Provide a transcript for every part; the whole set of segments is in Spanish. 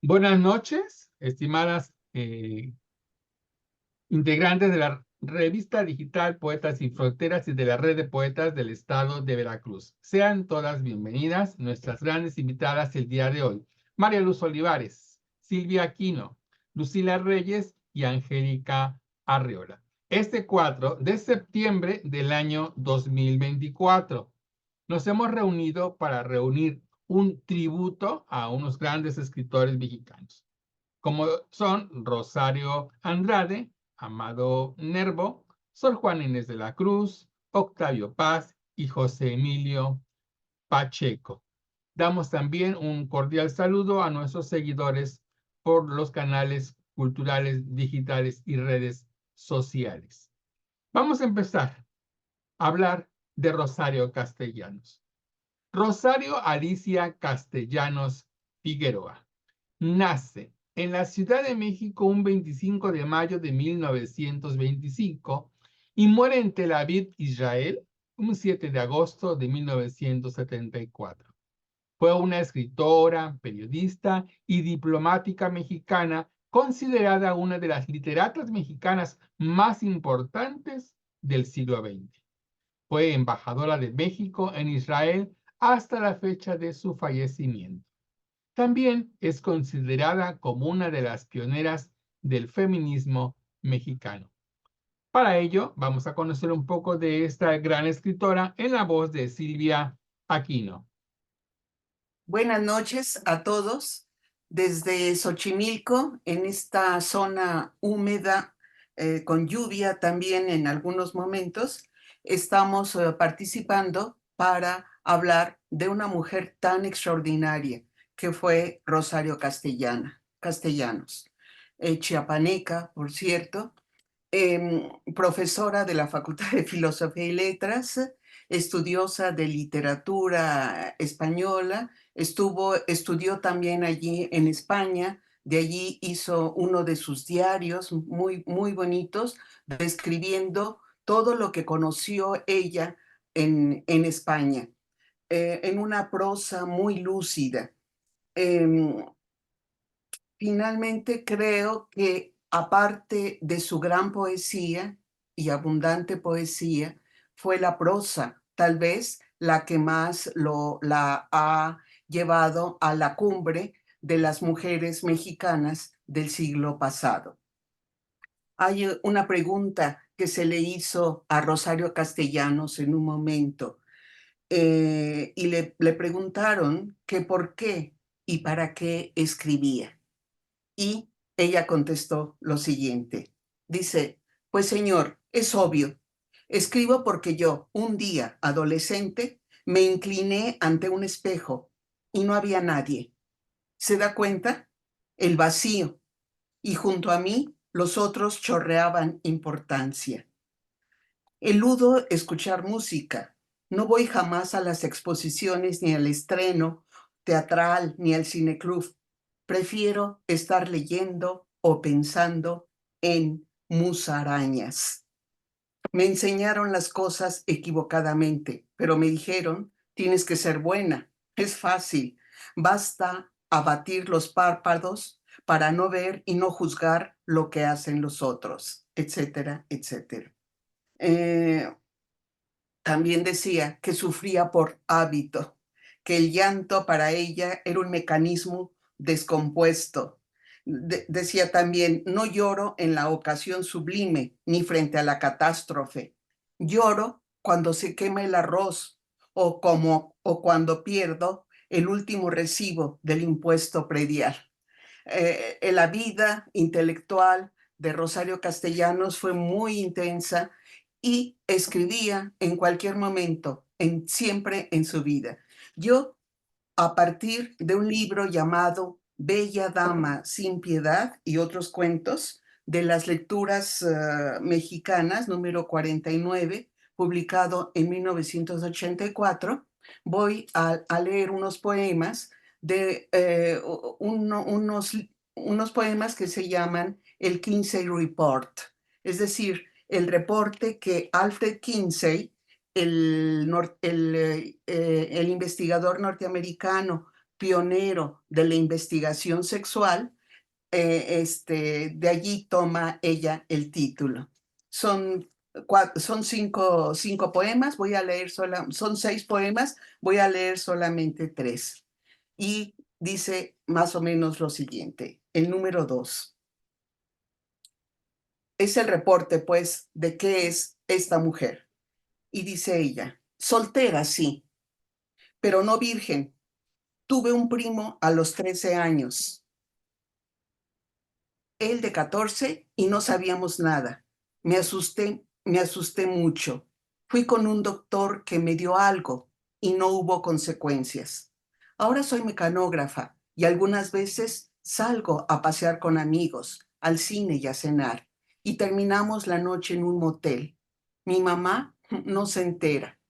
Buenas noches, estimadas integrantes de la revista digital Poetas Sin Fronteras y de la red de poetas del estado de Veracruz. Sean todas bienvenidas nuestras grandes invitadas el día de hoy. María Luz Olivares, Silvia Aquino, Lucila Reyes y Angélica Arreola. Este 4 de septiembre del año 2024 nos hemos reunido para reunir un tributo a unos grandes escritores mexicanos, como son Rosario Andrade, Amado Nervo, Sor Juana Inés de la Cruz, Octavio Paz y José Emilio Pacheco. Damos también un cordial saludo a nuestros seguidores por los canales culturales, digitales y redes sociales. Vamos a empezar a hablar de Rosario Castellanos. Rosario Alicia Castellanos Figueroa nace en la Ciudad de México un 25 de mayo de 1925 y muere en Tel Aviv, Israel, un 7 de agosto de 1974. Fue una escritora, periodista y diplomática mexicana, considerada una de las literatas mexicanas más importantes del siglo XX. Fue embajadora de México en Israel hasta la fecha de su fallecimiento. También es considerada como una de las pioneras del feminismo mexicano. Para ello, vamos a conocer un poco de esta gran escritora en la voz de Silvia Aquino. Buenas noches a todos. Desde Xochimilco, en esta zona húmeda, con lluvia también en algunos momentos, estamos participando para hablar de una mujer tan extraordinaria que fue Rosario Castellanos, chiapaneca, por cierto, profesora de la Facultad de Filosofía y Letras, estudiosa de literatura española, estudió también allí en España, de allí hizo uno de sus diarios muy, muy bonitos, describiendo todo lo que conoció ella en España, en una prosa muy lúcida. Eh, Finalmente creo que aparte de su gran poesía y abundante poesía, fue la prosa, tal vez la que más la ha llevado a la cumbre de las mujeres mexicanas del siglo pasado. Hay una pregunta que se le hizo a Rosario Castellanos en un momento, y le preguntaron que por qué y para qué escribía. Y ella contestó lo siguiente. Dice, pues señor, es obvio. Escribo porque yo, un día adolescente, me incliné ante un espejo y no había nadie. ¿Se da cuenta? El vacío. Y junto a mí, los otros chorreaban importancia. Eludo escuchar música. No voy jamás a las exposiciones ni al estreno teatral ni al cineclub. Prefiero estar leyendo o pensando en musarañas. Me enseñaron las cosas equivocadamente, pero me dijeron, tienes que ser buena. Es fácil. Basta abatir los párpados para no ver y no juzgar lo que hacen los otros, etcétera, etcétera. Eh, También decía que sufría por hábito, que el llanto para ella era un mecanismo descompuesto. Decía también, no lloro en la ocasión sublime ni frente a la catástrofe. Lloro cuando se quema el arroz o cuando pierdo el último recibo del impuesto predial. La vida intelectual de Rosario Castellanos fue muy intensa y escribía en cualquier momento, siempre en su vida. Yo, a partir de un libro llamado Bella Dama sin Piedad y otros cuentos, de las lecturas mexicanas, número 49, publicado en 1984, voy a leer unos poemas de unos poemas que se llaman el Kinsey Report, es decir, el reporte que Alfred Kinsey, el investigador norteamericano pionero de la investigación sexual, de allí toma ella el título. Son cinco poemas, voy a leer son 6 poemas, voy a leer solamente 3. Y dice más o menos lo siguiente, el número 2. Es el reporte, pues, de qué es esta mujer. Y dice ella, soltera, sí, pero no virgen. Tuve un primo a los 13 años, él de 14 y no sabíamos nada. Me asusté mucho. Fui con un doctor que me dio algo y no hubo consecuencias. Ahora soy mecanógrafa y algunas veces salgo a pasear con amigos, al cine y a cenar, y terminamos la noche en un motel. Mi mamá no se entera.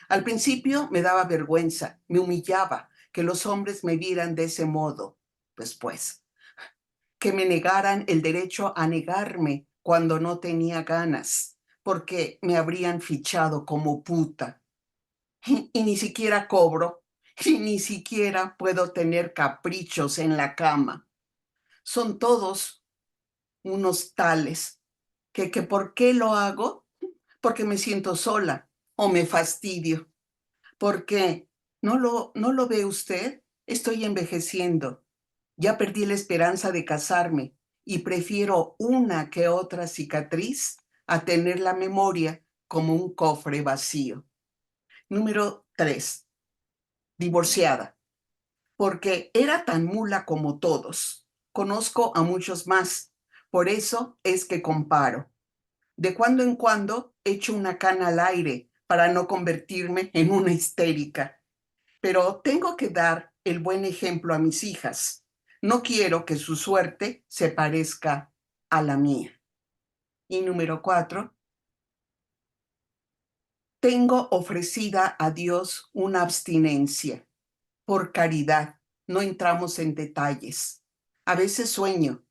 Al principio me daba vergüenza, me humillaba que los hombres me vieran de ese modo. Después, que me negaran el derecho a negarme cuando no tenía ganas, porque me habrían fichado como puta. Y ni siquiera cobro, y ni siquiera puedo tener caprichos en la cama. Son todos unos tales que ¿por qué lo hago? Porque me siento sola o me fastidio. ¿Por qué? ¿No lo ve usted? Estoy envejeciendo. Ya perdí la esperanza de casarme y prefiero una que otra cicatriz a tener la memoria como un cofre vacío. Número 3. Divorciada. Porque era tan mula como todos. Conozco a muchos más. Por eso es que comparo. De cuando en cuando echo una cana al aire para no convertirme en una histérica. Pero tengo que dar el buen ejemplo a mis hijas. No quiero que su suerte se parezca a la mía. Y número 4, tengo ofrecida a Dios una abstinencia. Por caridad, no entramos en detalles. A veces sueño,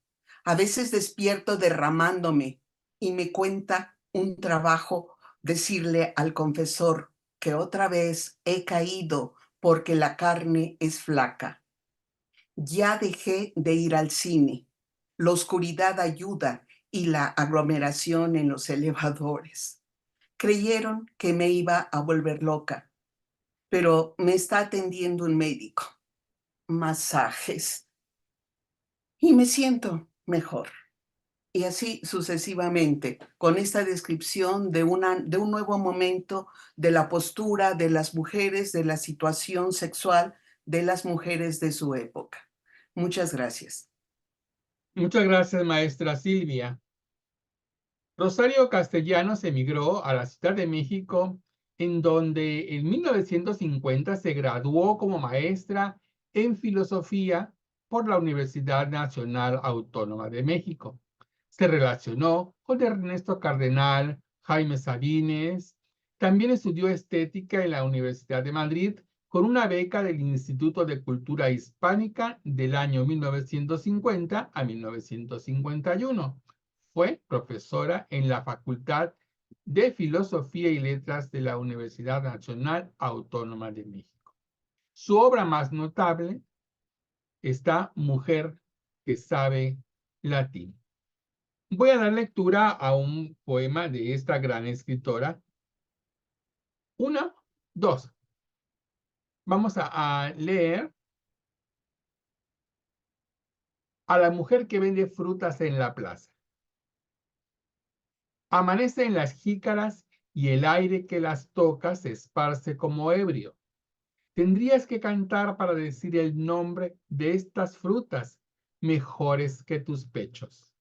a veces despierto derramándome y me cuenta un trabajo decirle al confesor que otra vez he caído porque la carne es flaca. Ya dejé de ir al cine. La oscuridad ayuda y la aglomeración en los elevadores. Creyeron que me iba a volver loca, pero me está atendiendo un médico. Masajes. Y me siento mejor. Y así sucesivamente, con esta descripción de un nuevo momento de la postura de las mujeres, de la situación sexual de las mujeres de su época. Muchas gracias. Muchas gracias, maestra Silvia. Rosario Castellanos emigró a la Ciudad de México, en donde en 1950 se graduó como maestra en filosofía por la Universidad Nacional Autónoma de México. Se relacionó con Ernesto Cardenal, Jaime Sabines. También estudió estética en la Universidad de Madrid con una beca del Instituto de Cultura Hispánica del año 1950 a 1951. Fue profesora en la Facultad de Filosofía y Letras de la Universidad Nacional Autónoma de México. Su obra más notable está Mujer que sabe latín. Voy a dar lectura a un poema de esta gran escritora. Una, dos. Vamos a leer a la mujer que vende frutas en la plaza. Amanece en las jícaras y el aire que las toca se esparce como ebrio. Tendrías que cantar para decir el nombre de estas frutas, mejores que tus pechos.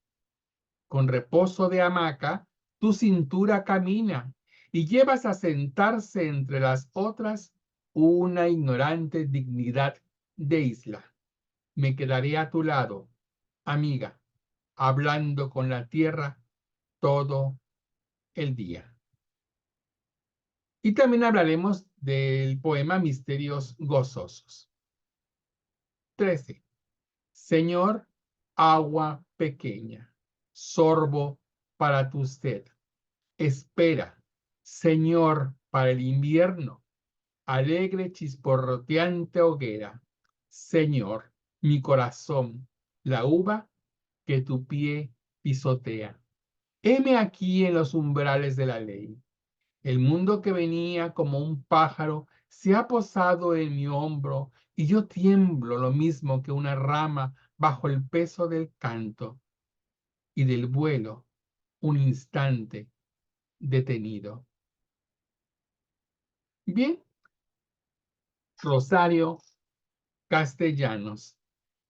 Con reposo de hamaca, tu cintura camina y llevas a sentarse entre las otras una ignorante dignidad de isla. Me quedaré a tu lado, amiga, hablando con la tierra todo el día. Y también hablaremos del poema Misterios Gozosos. 13. Señor, agua pequeña, sorbo para tu sed. Espera, Señor, para el invierno, alegre chisporroteante hoguera. Señor, mi corazón, la uva que tu pie pisotea. Heme aquí en los umbrales de la ley. El mundo que venía como un pájaro se ha posado en mi hombro y yo tiemblo lo mismo que una rama bajo el peso del canto y del vuelo, un instante detenido. Bien, Rosario Castellanos.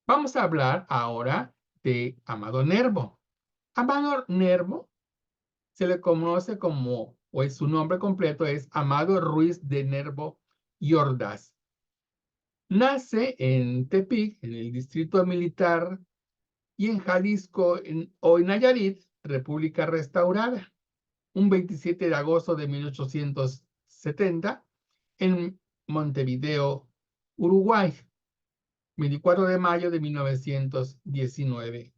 Vamos a hablar ahora de Amado Nervo. Amado Nervo se le conoce como, o es su nombre completo es Amado Ruiz de Nervo y Ordaz. Nace en Tepic, en el Distrito Militar, y en Jalisco, o en Nayarit, República Restaurada, un 27 de agosto de 1870, en Montevideo, Uruguay, 24 de mayo de 1919.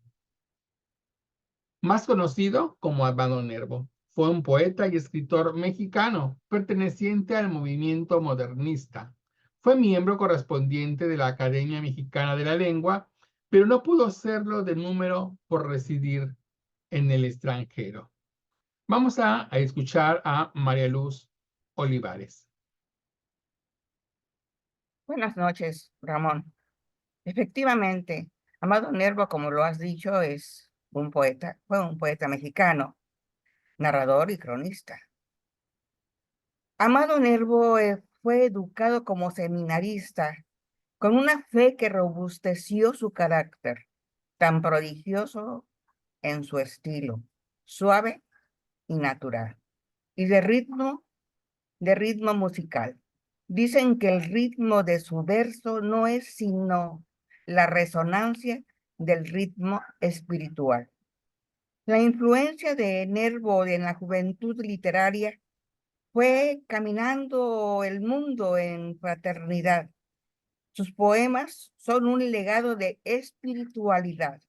Más conocido como Albano Nervo, fue un poeta y escritor mexicano perteneciente al movimiento modernista. Fue miembro correspondiente de la Academia Mexicana de la Lengua, pero no pudo serlo de número por residir en el extranjero. Vamos a escuchar a María Luz Olivares. Buenas noches, Ramón. Efectivamente, Amado Nervo, como lo has dicho, fue un poeta mexicano, narrador y cronista. Amado Nervo fue educado como seminarista, con una fe que robusteció su carácter, tan prodigioso en su estilo, suave y natural, y de ritmo musical. Dicen que el ritmo de su verso no es sino la resonancia del ritmo espiritual. La influencia de Nervo en la juventud literaria fue caminando el mundo en fraternidad. Sus poemas son un legado de espiritualidad.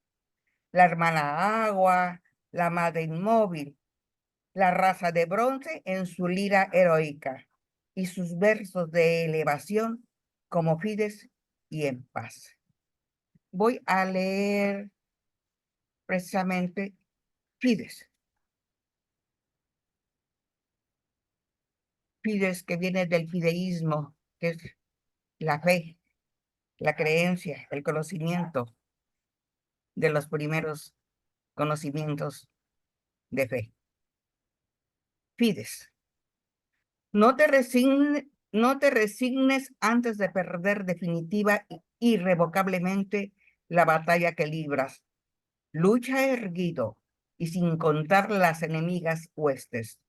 La hermana agua, la madre inmóvil, la raza de bronce en su lira heroica y sus versos de elevación como Fides y en paz. Voy a leer precisamente Fides. Fides que viene del fideísmo, que es la fe, la creencia, el conocimiento de los primeros conocimientos de fe. Fides. No te resignes antes de perder definitiva e irrevocablemente la batalla que libras. Lucha erguido y sin contar las enemigas huestes.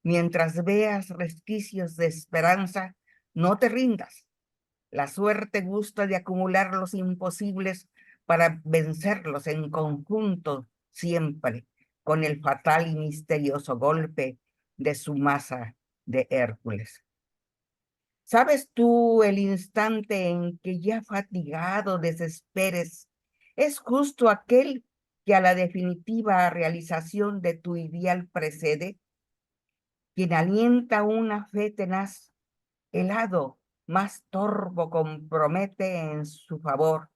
Mientras veas resquicios de esperanza, no te rindas. La suerte gusta de acumular los imposibles para vencerlos en conjunto siempre, con el fatal y misterioso golpe de su masa de Hércules. ¿Sabes tú el instante en que ya fatigado desesperes? Es justo aquel que a la definitiva realización de tu ideal precede, quien alienta una fe tenaz, helado, más torvo compromete en su favor.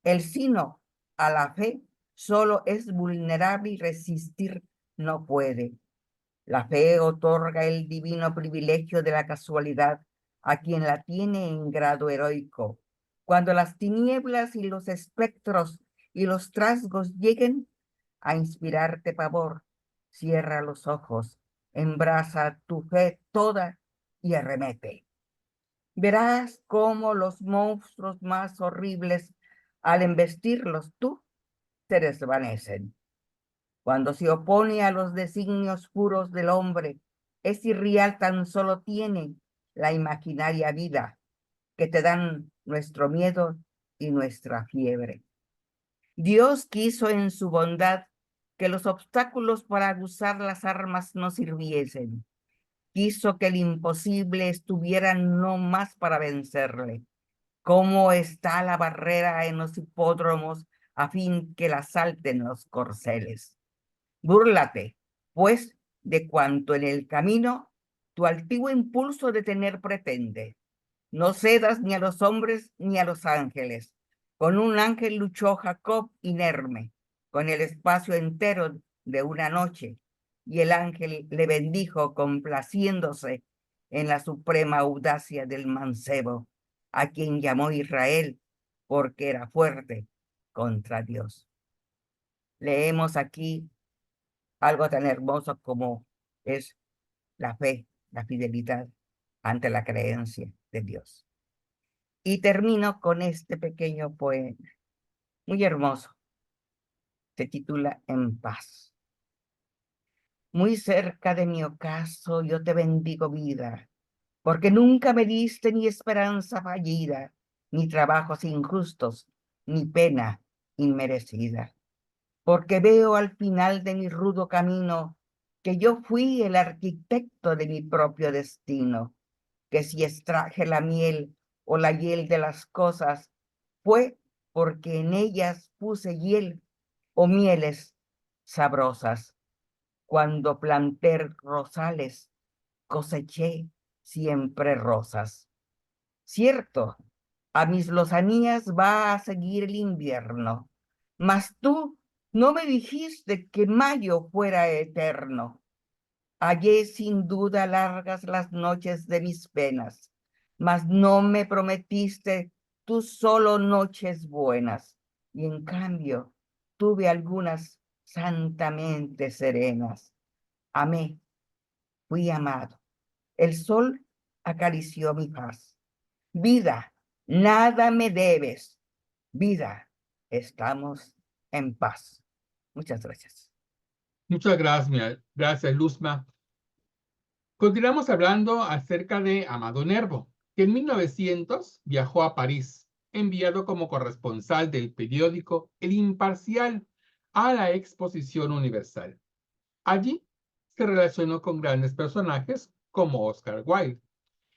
El sino a la fe solo es vulnerable y resistir no puede. La fe otorga el divino privilegio de la casualidad a quien la tiene en grado heroico. Cuando las tinieblas y los espectros y los trasgos lleguen a inspirarte pavor, cierra los ojos, embraza tu fe toda y arremete. Verás cómo los monstruos más horribles, al embestirlos tú, se desvanecen. Cuando se opone a los designios puros del hombre, es irreal, tan solo tiene la imaginaria vida que te dan nuestro miedo y nuestra fiebre. Dios quiso en su bondad que los obstáculos para aguzar las armas no sirviesen. Quiso que el imposible estuviera no más para vencerle. ¿Cómo está la barrera en los hipódromos a fin que la salten los corceles? Búrlate, pues, de cuanto en el camino tu altivo impulso de tener pretende. No cedas ni a los hombres ni a los ángeles. Con un ángel luchó Jacob inerme, con el espacio entero de una noche, y el ángel le bendijo complaciéndose en la suprema audacia del mancebo, a quien llamó Israel, porque era fuerte contra Dios. Leemos aquí algo tan hermoso como es la fe, la fidelidad ante la creencia de Dios. Y termino con este pequeño poema, muy hermoso. Se titula En paz. Muy cerca de mi ocaso yo te bendigo vida, porque nunca me diste ni esperanza fallida, ni trabajos injustos, ni pena inmerecida. Porque veo al final de mi rudo camino que yo fui el arquitecto de mi propio destino, que si extraje la miel o la hiel de las cosas, fue porque en ellas puse hiel o mieles sabrosas. Cuando planté rosales, coseché siempre rosas. Cierto, a mis lozanías va a seguir el invierno, mas tú no me dijiste que mayo fuera eterno. Hallé sin duda largas las noches de mis penas, mas no me prometiste tú solo noches buenas, y en cambio tuve algunas santamente serenas. Amé, fui amado. El sol acarició mi paz. Vida, nada me debes. Vida, estamos en paz. Muchas gracias. Muchas gracias, Luzma. Continuamos hablando acerca de Amado Nervo, que en 1900 viajó a París, enviado como corresponsal del periódico El Imparcial a la Exposición Universal. Allí se relacionó con grandes personajes como Oscar Wilde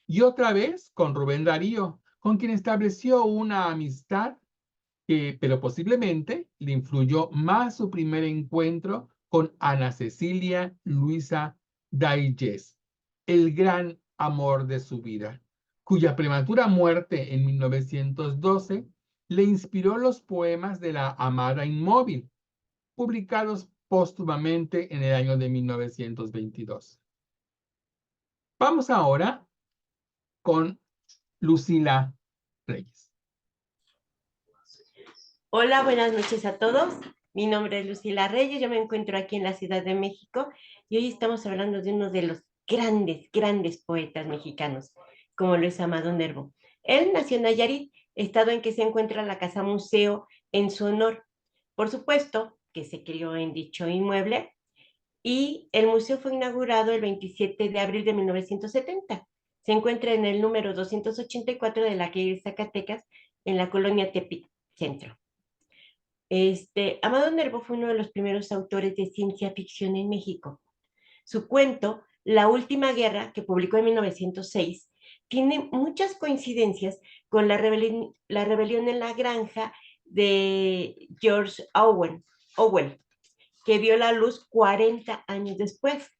y otra vez con Rubén Darío, con quien estableció una amistad pero posiblemente le influyó más su primer encuentro con Ana Cecilia Luisa Dalles, el gran amor de su vida, cuya prematura muerte en 1912 le inspiró los poemas de la Amada Inmóvil, publicados póstumamente en el año de 1922. Vamos ahora con Lucila Reyes. Hola, buenas noches a todos. Mi nombre es Lucila Reyes, yo me encuentro aquí en la Ciudad de México y hoy estamos hablando de uno de los grandes poetas mexicanos, como lo es Amado Nervo. Él nació en Nayarit, estado en que se encuentra la Casa Museo en su honor. Por supuesto que se crió en dicho inmueble y el museo fue inaugurado el 27 de abril de 1970. Se encuentra en el número 284 de la calle Zacatecas, en la colonia Tepic Centro. Amado Nervo fue uno de los primeros autores de ciencia ficción en México. Su cuento, La Última Guerra, que publicó en 1906, tiene muchas coincidencias con la rebelión en la granja de George Orwell, que vio la luz 40 años después.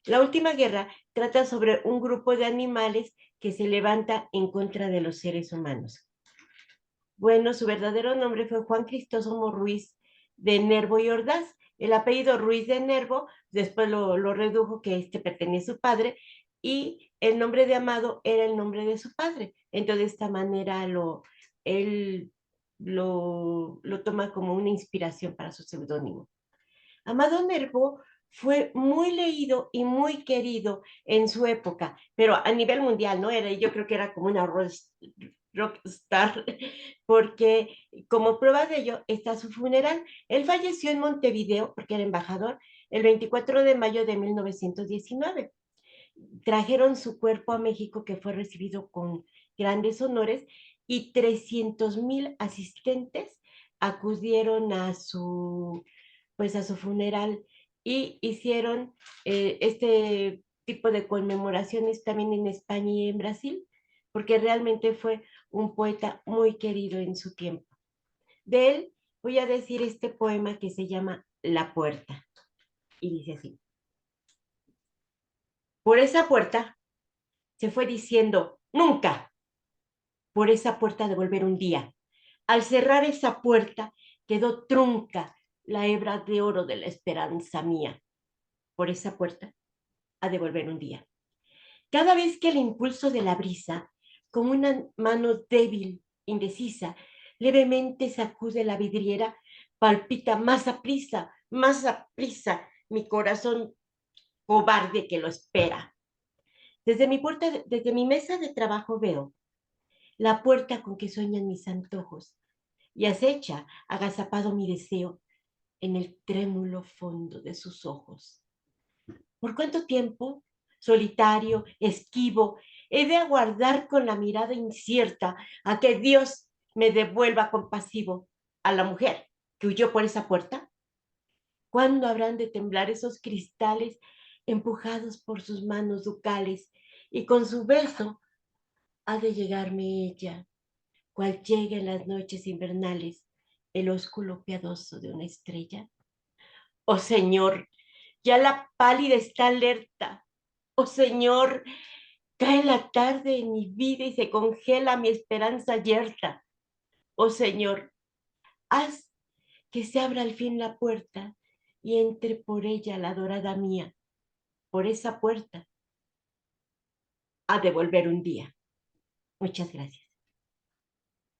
La Última Guerra trata sobre un grupo de animales que se levanta en contra de los seres humanos. Bueno, su verdadero nombre fue Juan Crisóstomo Ruiz de Nervo y Ordaz. El apellido Ruiz de Nervo, después lo redujo que pertenece a su padre, y el nombre de Amado era el nombre de su padre. Entonces, de esta manera él lo toma como una inspiración para su seudónimo. Amado Nervo fue muy leído y muy querido en su época, pero a nivel mundial, ¿no? Yo creo que era como una rockstar, porque como prueba de ello está su funeral. Él falleció en Montevideo, porque era embajador, el 24 de mayo de 1919. Trajeron su cuerpo a México, que fue recibido con grandes honores, y 300,000 asistentes acudieron a su funeral y hicieron este tipo de conmemoraciones también en España y en Brasil, porque realmente fue un poeta muy querido en su tiempo. De él voy a decir este poema que se llama La Puerta, y dice así: por esa puerta se fue diciendo nunca, por esa puerta de volver un día. Al cerrar esa puerta, quedó trunca la hebra de oro de la esperanza mía. Por esa puerta ha de volver un día. Cada vez que el impulso de la brisa, como una mano débil, indecisa, levemente sacude la vidriera, palpita más aprisa mi corazón cobarde que lo espera. Desde mi mesa de trabajo veo la puerta con que sueñan mis antojos y acecha, agazapado mi deseo, en el trémulo fondo de sus ojos. ¿Por cuánto tiempo, solitario, esquivo, he de aguardar con la mirada incierta a que Dios me devuelva compasivo a la mujer que huyó por esa puerta? ¿Cuándo habrán de temblar esos cristales empujados por sus manos ducales y con su beso ha de llegarme ella, cual llega en las noches invernales el ósculo piadoso de una estrella? Oh Señor, ya la pálida está alerta. Oh Señor, cae la tarde en mi vida y se congela mi esperanza yerta. Oh Señor, haz que se abra al fin la puerta y entre por ella la adorada mía. Por esa puerta ha de volver un día. Muchas gracias.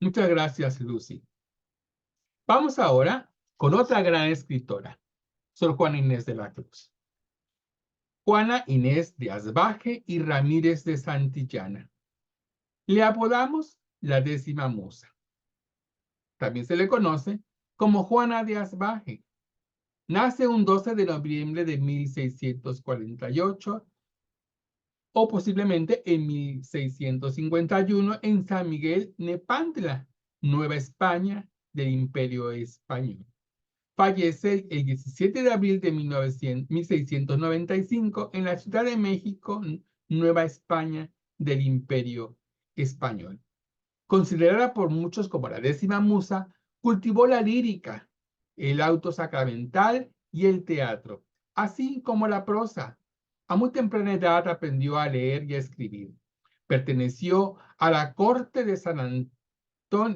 Muchas gracias, Lucy. Vamos ahora con otra gran escritora, Sor Juana Inés de la Cruz. Juana Inés de Asbaje y Ramírez de Santillana. Le apodamos la 10ª musa. También se le conoce como Juana de Asbaje. Nace un 12 de noviembre de 1648 o posiblemente en 1651 en San Miguel Nepantla, Nueva España del Imperio Español. Fallece el 17 de abril de 1695 en la Ciudad de México, Nueva España del Imperio Español. Considerada por muchos como la 10ª musa, cultivó la lírica, el auto sacramental y el teatro, así como la prosa. A muy temprana edad aprendió a leer y a escribir. Perteneció a la corte de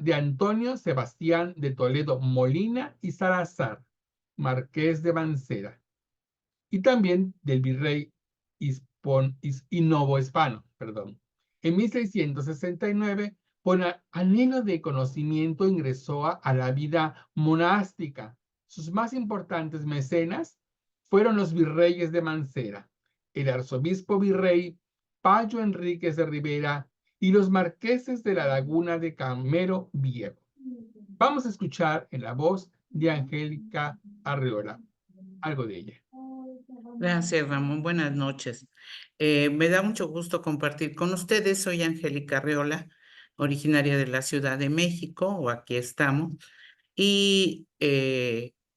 de Antonio Sebastián de Toledo Molina y Salazar, marqués de Mancera, y también del virrey Novohispano. En 1669, con anhelo de conocimiento, ingresó a la vida monástica. Sus más importantes mecenas fueron los virreyes de Mancera, el arzobispo virrey Payo Enríquez de Rivera y los marqueses de la Laguna de Camero Viejo. Vamos a escuchar en la voz de Angélica Arreola algo de ella. Gracias, Ramón. Buenas noches. Me da mucho gusto compartir con ustedes. Soy Angélica Arreola, originaria de la Ciudad de México, o aquí estamos, y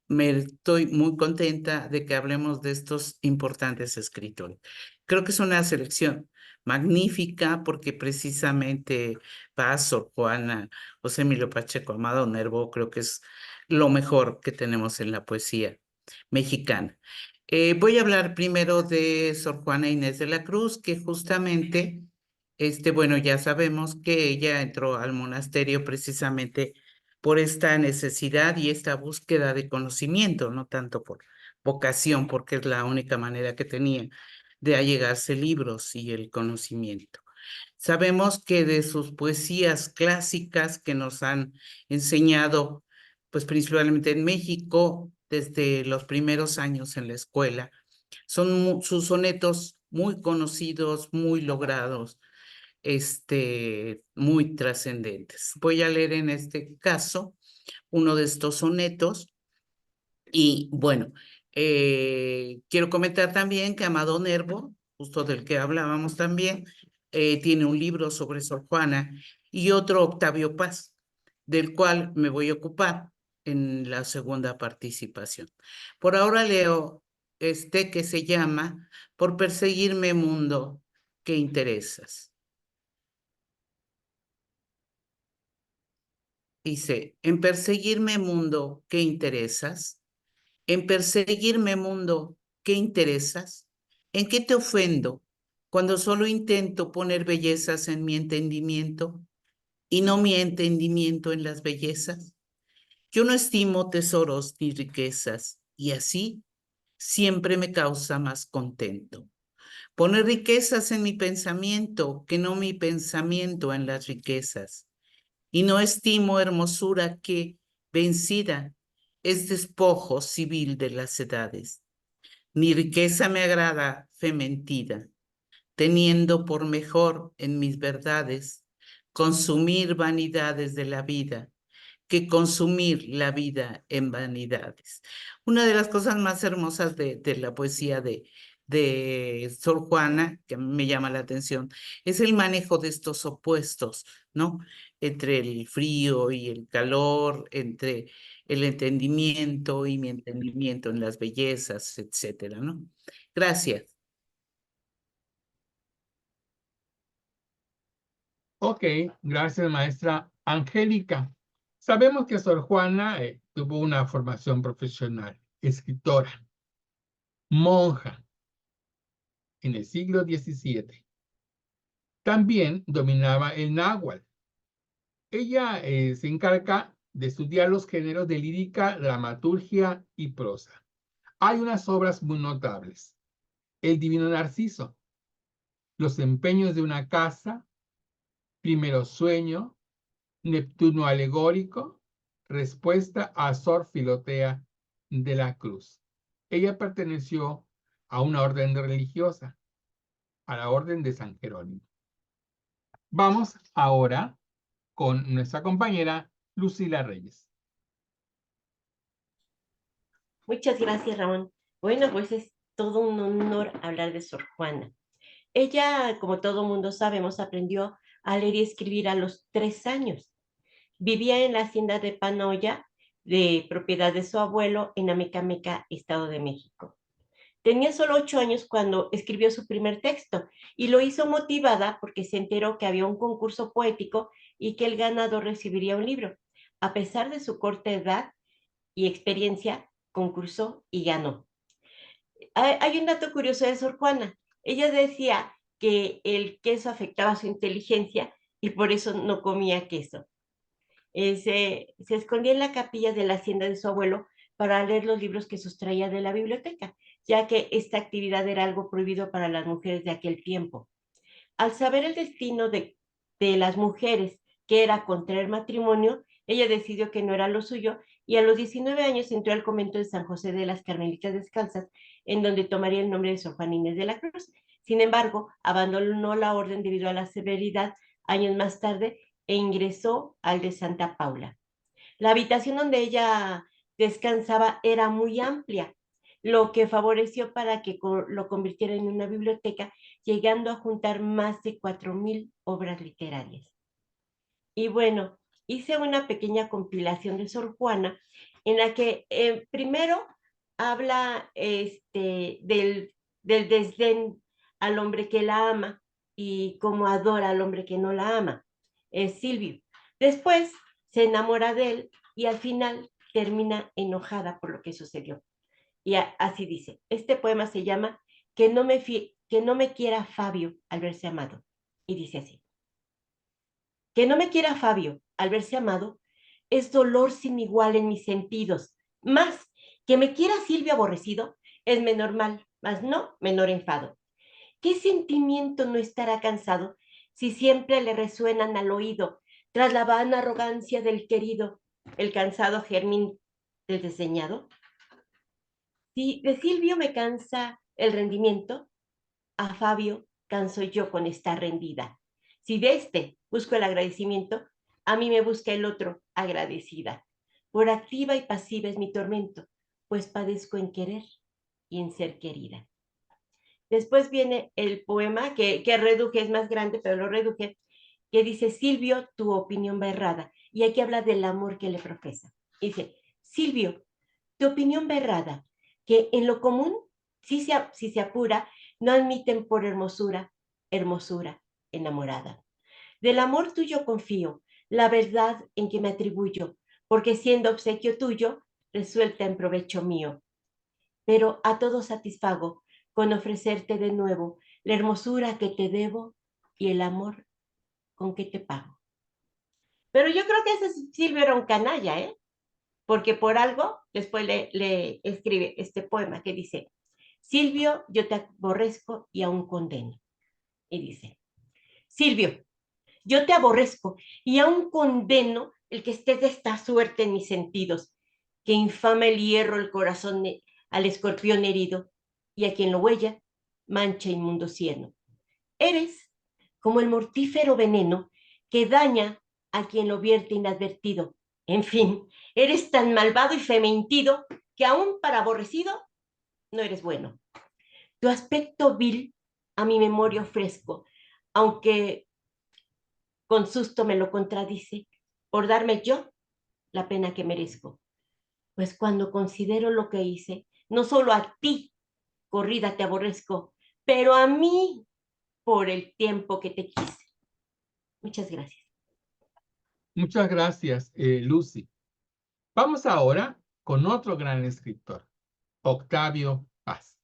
me estoy muy contenta de que hablemos de estos importantes escritores. Creo que es una selección magnífica porque precisamente Paz, Sor Juana, José Emilio Pacheco, Amado Nervo, creo que es lo mejor que tenemos en la poesía mexicana. Voy a hablar primero de Sor Juana Inés de la Cruz, que justamente, bueno, ya sabemos que ella entró al monasterio precisamente por esta necesidad y esta búsqueda de conocimiento, no tanto por vocación, porque es la única manera que tenía de allegarse libros y el conocimiento. Sabemos que de sus poesías clásicas que nos han enseñado, pues principalmente en México, desde los primeros años en la escuela, son sus sonetos muy conocidos, muy logrados, muy trascendentes. Voy a leer en este caso uno de estos sonetos y bueno, quiero comentar también que Amado Nervo, justo del que hablábamos también, tiene un libro sobre Sor Juana y otro Octavio Paz, del cual me voy a ocupar en la segunda participación. Por ahora leo que se llama Por perseguirme mundo, ¿qué interesas? Dice, en perseguirme mundo, ¿qué interesas? En perseguirme mundo, ¿qué interesas? ¿En qué te ofendo cuando solo intento poner bellezas en mi entendimiento? y no mi entendimiento en las bellezas. Yo no estimo tesoros ni riquezas, y así siempre me causa más contento. Poner riquezas en mi pensamiento que no mi pensamiento en las riquezas. Y no estimo hermosura que, vencida, es despojo civil de las edades. Ni riqueza me agrada fe mentida, teniendo por mejor en mis verdades consumir vanidades de la vida que consumir la vida en vanidades. Una de las cosas más hermosas de la poesía de Sor Juana, que a mí me llama la atención, es el manejo de estos opuestos, ¿no? Entre el frío y el calor, entre el entendimiento y mi entendimiento en las bellezas, etcétera, ¿no? Gracias. Ok, gracias, maestra Angélica. Sabemos que Sor Juana tuvo una formación profesional, escritora, monja en el siglo XVII. También dominaba el náhuatl. Ella se encarga de estudiar los géneros de lírica, dramaturgia y prosa. Hay unas obras muy notables. El Divino Narciso, Los empeños de una casa, Primero sueño, Neptuno alegórico, Respuesta a Sor Filotea de la Cruz. Ella perteneció a una orden religiosa, a la orden de San Jerónimo. Vamos ahora con nuestra compañera Lucila Reyes. Muchas gracias, Ramón. Bueno, pues es todo un honor hablar de Sor Juana. Ella, como todo mundo sabemos, aprendió a leer y escribir a los 3 años. Vivía en la hacienda de Panoya, de propiedad de su abuelo, en Amecameca, Estado de México. Tenía solo 8 años cuando escribió su primer texto y lo hizo motivada porque se enteró que había un concurso poético y que el ganador recibiría un libro. A pesar de su corta edad y experiencia, concursó y ganó. Hay un dato curioso de Sor Juana. Ella decía que el queso afectaba su inteligencia y por eso no comía queso. Se escondía en la capilla de la hacienda de su abuelo para leer los libros que sustraía de la biblioteca, ya que esta actividad era algo prohibido para las mujeres de aquel tiempo. Al saber el destino de las mujeres, que era contraer matrimonio, ella decidió que no era lo suyo y a los 19 años entró al convento de San José de las Carmelitas Descalzas, en donde tomaría el nombre de Sor Juana Inés de la Cruz. Sin embargo, abandonó la orden debido a la severidad años más tarde e ingresó al de Santa Paula. La habitación donde ella descansaba era muy amplia, lo que favoreció para que lo convirtiera en una biblioteca, llegando a juntar más de 4,000 obras literarias. Y bueno, hice una pequeña compilación de Sor Juana, en la que primero habla del desdén al hombre que la ama y cómo adora al hombre que no la ama, es Silvio. Después se enamora de él y al final termina enojada por lo que sucedió. Y así dice, este poema se llama que no me quiera Fabio al verse amado. Y dice así: que no me quiera Fabio al verse amado es dolor sin igual en mis sentidos, más que me quiera Silvio aborrecido es menor mal, mas no menor enfado. ¿Qué sentimiento no estará cansado si siempre le resuenan al oído, tras la vana arrogancia del querido, el cansado germen del desdeñado? Si de Silvio me cansa el rendimiento, a Fabio canso yo con esta rendida. Si de este busco el agradecimiento, a mí me busca el otro agradecida. Por activa y pasiva es mi tormento, pues padezco en querer y en ser querida. Después viene el poema que reduje, es más grande, pero lo reduje, que dice: Silvio, tu opinión va errada. Y aquí habla del amor que le profesa. Dice: Silvio, tu opinión va errada, que en lo común, si se apura, no admiten por hermosura enamorada. Del amor tuyo confío, la verdad en que me atribuyo, porque siendo obsequio tuyo, resuelta en provecho mío. Pero a todo satisfago con ofrecerte de nuevo la hermosura que te debo y el amor con que te pago. Pero yo creo que ese Silvio era un canalla, ¿eh? Porque por algo después le escribe este poema que dice, Silvio, yo te aborrezco y aún condeno. Y dice, Silvio, yo te aborrezco y aún condeno el que estés de esta suerte en mis sentidos, que infama el hierro el corazón al escorpión herido, y a quien lo huella, mancha inmundo cieno. Eres como el mortífero veneno que daña a quien lo vierte inadvertido. En fin, eres tan malvado y fementido que aún para aborrecido no eres bueno. Tu aspecto vil a mi memoria ofrezco, aunque con susto me lo contradice, por darme yo la pena que merezco. Pues cuando considero lo que hice, no solo a ti, corrida, te aborrezco, pero a mí por el tiempo que te quise. Muchas gracias. Muchas gracias, Lucy. Vamos ahora con otro gran escritor, Octavio Paz.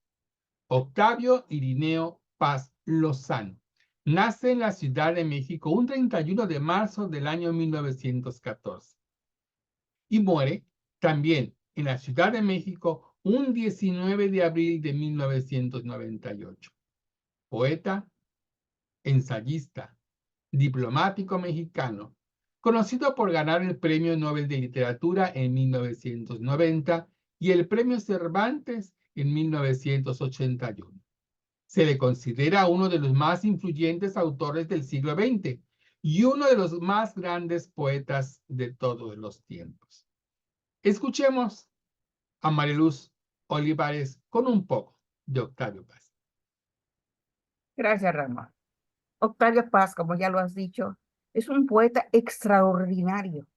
Octavio Irineo Paz Lozano. Nace en la Ciudad de México un 31 de marzo del año 1914 y muere también en la Ciudad de México un 19 de abril de 1998. Poeta, ensayista, diplomático mexicano, conocido por ganar el Premio Nobel de Literatura en 1990 y el Premio Cervantes en 1981. Se le considera uno de los más influyentes autores del siglo XX y uno de los más grandes poetas de todos los tiempos. Escuchemos a Mariluz Olivares con un poco de Octavio Paz. Gracias, Ramón. Octavio Paz, como ya lo has dicho, es un poeta extraordinario.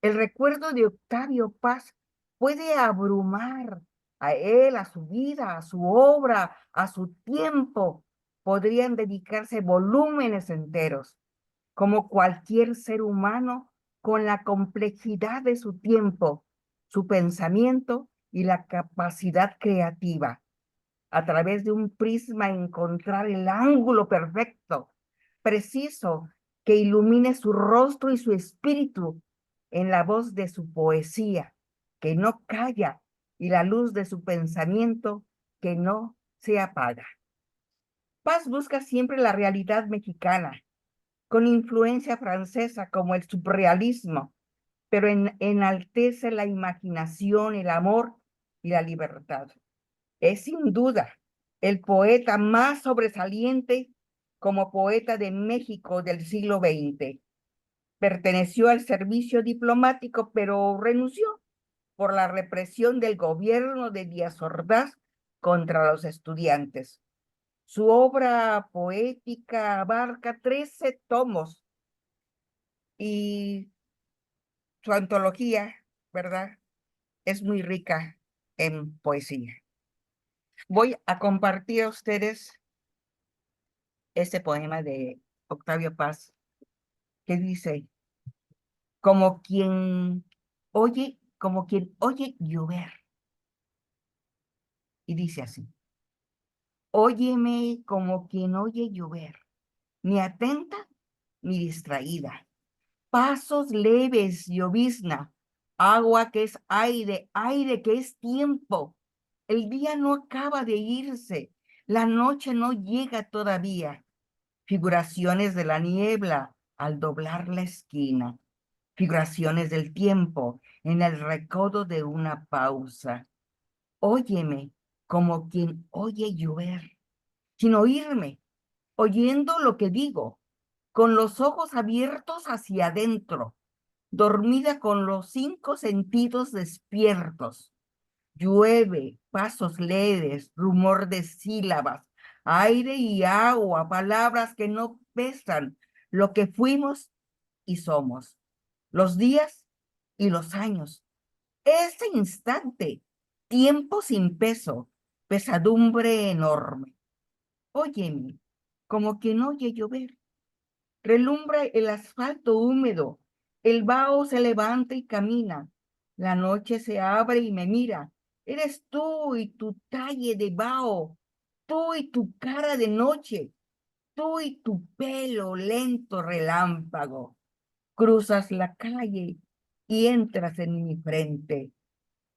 El recuerdo de Octavio Paz puede abrumar a él, a su vida, a su obra, a su tiempo. Podrían dedicarse volúmenes enteros, como cualquier ser humano, con la complejidad de su tiempo, su pensamiento y la capacidad creativa. A través de un prisma encontrar el ángulo perfecto, preciso, que ilumine su rostro y su espíritu en la voz de su poesía, que no calla, y la luz de su pensamiento, que no se apaga. Paz busca siempre la realidad mexicana, con influencia francesa como el surrealismo, pero enaltece la imaginación, el amor y la libertad. Es sin duda el poeta más sobresaliente como poeta de México del siglo XX. Perteneció al servicio diplomático, pero renunció por la represión del gobierno de Díaz Ordaz contra los estudiantes. Su obra poética abarca 13 tomos y su antología, ¿verdad?, es muy rica en poesía. Voy a compartir a ustedes este poema de Octavio Paz que dice, como quien oye llover. Y dice así, óyeme como quien oye llover, ni atenta ni distraída. Pasos leves, llovizna, agua que es aire, aire que es tiempo. El día no acaba de irse, la noche no llega todavía. Figuraciones de la niebla al doblar la esquina. Figuraciones del tiempo en el recodo de una pausa. Óyeme como quien oye llover, sin oírme, oyendo lo que digo, con los ojos abiertos hacia adentro, dormida con los 5 sentidos despiertos. Llueve, pasos leves, rumor de sílabas, aire y agua, palabras que no pesan, lo que fuimos y somos, los días y los años. Ese instante, tiempo sin peso, pesadumbre enorme. Óyeme, como quien oye llover. Relumbra el asfalto húmedo, el vaho se levanta y camina, la noche se abre y me mira. Eres tú y tu talle de vaho, tú y tu cara de noche, tú y tu pelo lento relámpago. Cruzas la calle y entras en mi frente.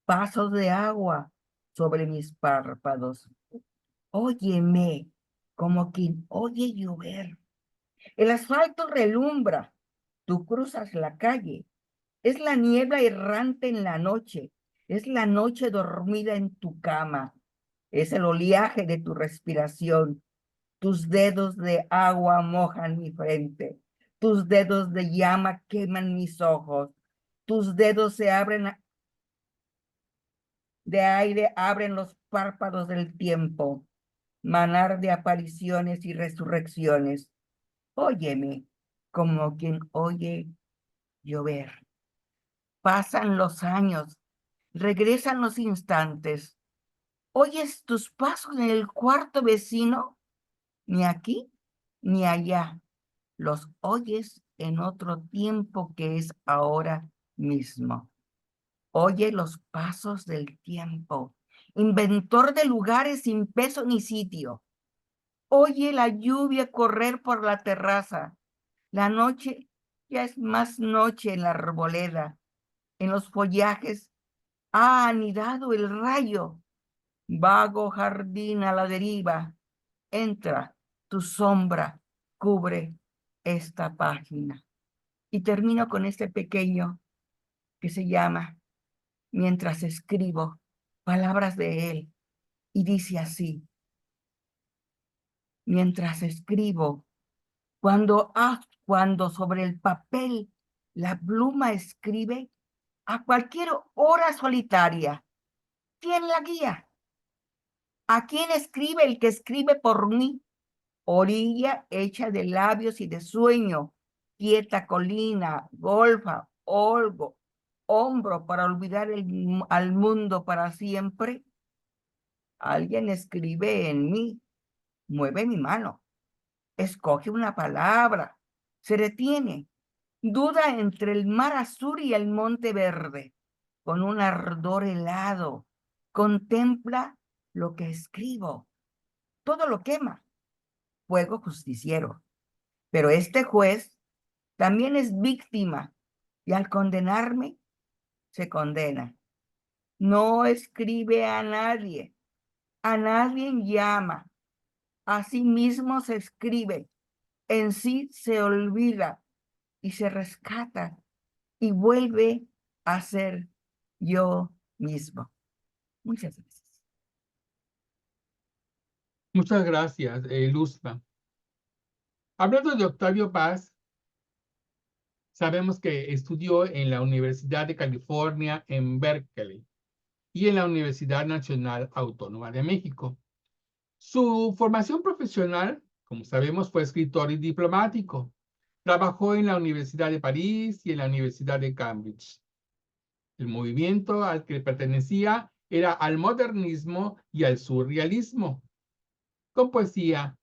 Pasos de agua sobre mis párpados. Óyeme como quien oye llover. El asfalto relumbra. Tú cruzas la calle. Es la niebla errante en la noche. Es la noche dormida en tu cama. Es el oleaje de tu respiración. Tus dedos de agua mojan mi frente. Tus dedos de llama queman mis ojos. Tus dedos se abren de aire, abren los párpados del tiempo. Manar de apariciones y resurrecciones. Óyeme como quien oye llover. Pasan los años, regresan los instantes. ¿Oyes tus pasos en el cuarto vecino? Ni aquí ni allá. Los oyes en otro tiempo que es ahora mismo. Oye los pasos del tiempo, inventor de lugares sin peso ni sitio. Oye la lluvia correr por la terraza. La noche ya es más noche en la arboleda. En los follajes ha anidado el rayo. Vago jardín a la deriva. Entra, tu sombra cubre esta página. Y termino con este pequeño que se llama Mientras escribo, palabras de él. Y dice así: mientras escribo, cuando sobre el papel la pluma escribe, a cualquier hora solitaria, ¿quién la guía? ¿A quién escribe el que escribe por mí? Orilla hecha de labios y de sueño, quieta colina, golfa, olgo, hombro para olvidar al mundo para siempre. Alguien escribe en mí, mueve mi mano, escoge una palabra, se detiene, duda entre el mar azul y el monte verde, con un ardor helado, contempla lo que escribo, todo lo quema, fuego justiciero. Pero este juez también es víctima y al condenarme, se condena. No escribe a nadie llama, a sí mismo se escribe, en sí se olvida y se rescata y vuelve a ser yo mismo. Muchas gracias. Muchas gracias, Luzma. Hablando de Octavio Paz, sabemos que estudió en la Universidad de California en Berkeley y en la Universidad Nacional Autónoma de México. Su formación profesional, como sabemos, fue escritor y diplomático. Trabajó en la Universidad de París y en la Universidad de Cambridge. El movimiento al que pertenecía era al modernismo y al surrealismo, con poesía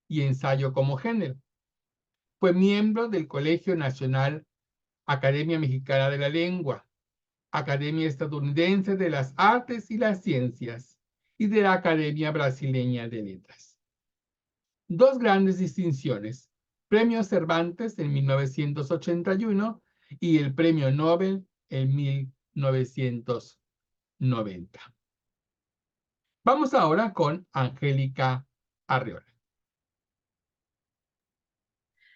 y ensayo como género. Fue miembro del Colegio Nacional Academia Mexicana de la Lengua, Academia Estadounidense de las Artes y las Ciencias y de la Academia Brasileña de Letras. Dos grandes distinciones: Premio Cervantes en 1981 y el Premio Nobel en 1990. Vamos ahora con Angélica Arreola.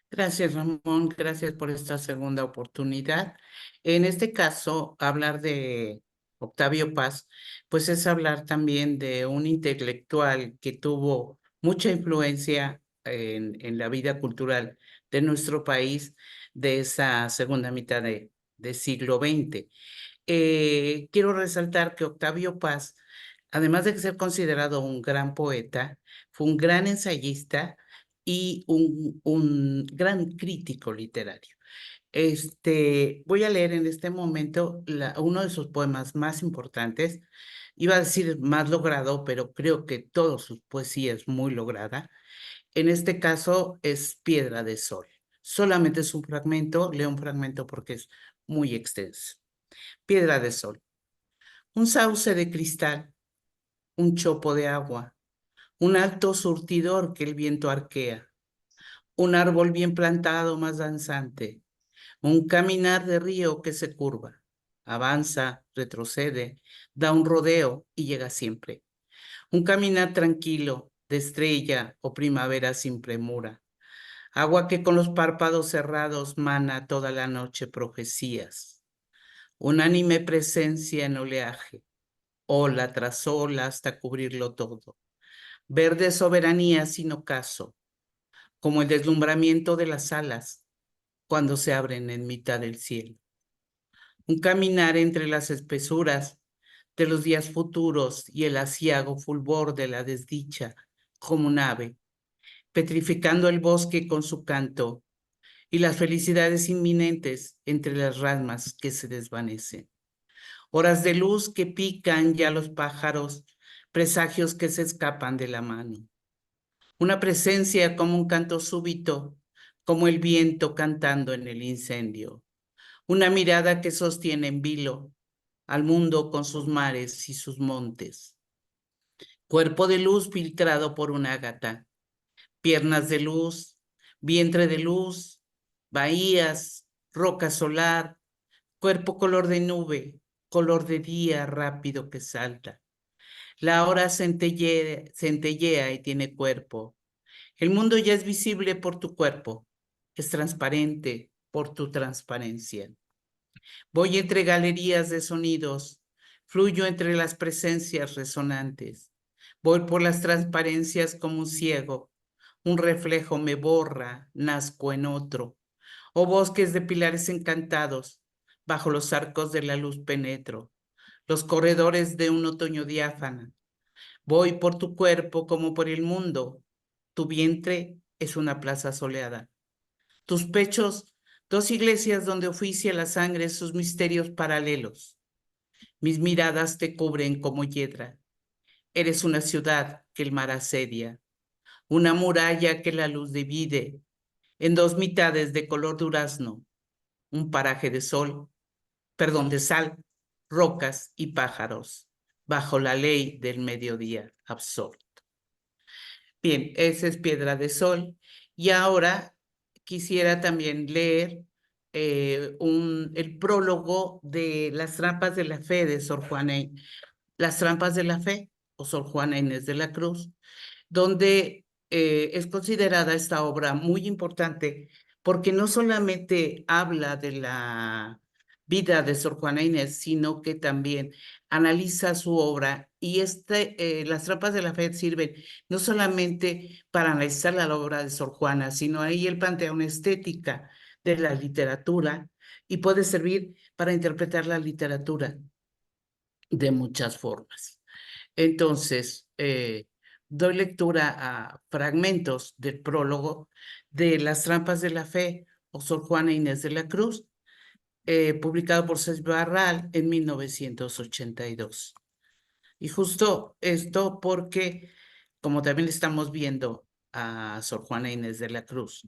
Gracias, Ramón. Gracias por esta segunda oportunidad. En este caso, hablar de Octavio Paz, pues es hablar también de un intelectual que tuvo mucha influencia en la vida cultural de nuestro país de esa segunda mitad del siglo XX. Quiero resaltar que Octavio Paz, además de ser considerado un gran poeta, fue un gran ensayista y un gran crítico literario. Voy a leer en este momento uno de sus poemas más importantes. Iba a decir más logrado, pero creo que toda su poesía es muy lograda. En este caso es Piedra de Sol. Solamente es un fragmento, leo un fragmento porque es muy extenso. Piedra de Sol. Un sauce de cristal, un chopo de agua, un alto surtidor que el viento arquea, un árbol bien plantado más danzante, Un caminar de río que se curva, avanza, retrocede, da un rodeo y llega siempre. Un caminar tranquilo, de estrella o primavera sin premura. Agua que con los párpados cerrados mana toda la noche profecías. Unánime presencia en oleaje, ola tras ola hasta cubrirlo todo. Verde soberanía sin ocaso, como el deslumbramiento de las alas cuando se abren en mitad del cielo. Un caminar entre las espesuras de los días futuros y el aciago fulgor de la desdicha como un ave, petrificando el bosque con su canto y las felicidades inminentes entre las ramas que se desvanecen. Horas de luz que pican ya los pájaros, presagios que se escapan de la mano. Una presencia como un canto súbito, como el viento cantando en el incendio. Una mirada que sostiene en vilo al mundo con sus mares y sus montes. Cuerpo de luz filtrado por un ágata. Piernas de luz, vientre de luz, bahías, roca solar, cuerpo color de nube, color de día rápido que salta. La hora centellea y tiene cuerpo. El mundo ya es visible por tu cuerpo, es transparente por tu transparencia. Voy entre galerías de sonidos, fluyo entre las presencias resonantes. Voy por las transparencias como un ciego, un reflejo me borra, nazco en otro. Oh bosques de pilares encantados, bajo los arcos de la luz penetro, los corredores de un otoño diáfana. Voy por tu cuerpo como por el mundo, tu vientre es una plaza soleada. Tus pechos, dos iglesias donde oficia la sangre sus misterios paralelos. Mis miradas te cubren como hiedra. Eres una ciudad que el mar asedia, una muralla que la luz divide en dos mitades de color durazno, un paraje de de sal, rocas y pájaros, bajo la ley del mediodía absorto. Bien, esa es Piedra de Sol. Y ahora quisiera también leer el prólogo de Las trampas de la fe de Sor Juana, Las trampas de la fe o Sor Juana Inés de la Cruz, donde es considerada esta obra muy importante porque no solamente habla de la vida de Sor Juana Inés, sino que también analiza su obra y Las trampas de la fe sirven no solamente para analizar la obra de Sor Juana, sino ahí él plantea una estética de la literatura y puede servir para interpretar la literatura de muchas formas. Entonces, doy lectura a fragmentos del prólogo de Las trampas de la fe o Sor Juana Inés de la Cruz, publicado por Cés Barral en 1982. Y justo esto porque, como también estamos viendo a Sor Juana Inés de la Cruz.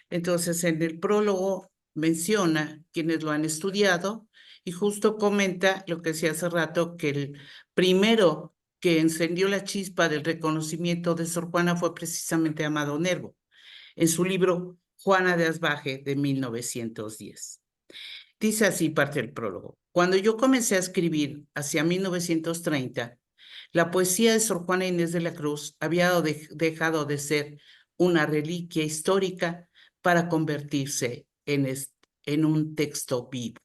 Entonces, en el prólogo menciona quienes lo han estudiado y justo comenta lo que decía hace rato, que el primero que encendió la chispa del reconocimiento de Sor Juana fue precisamente Amado Nervo, en su libro Juana de Asbaje de 1910. Dice así parte del prólogo. Cuando yo comencé a escribir hacia 1930, la poesía de Sor Juana Inés de la Cruz había dejado de ser una reliquia histórica para convertirse en un texto vivo.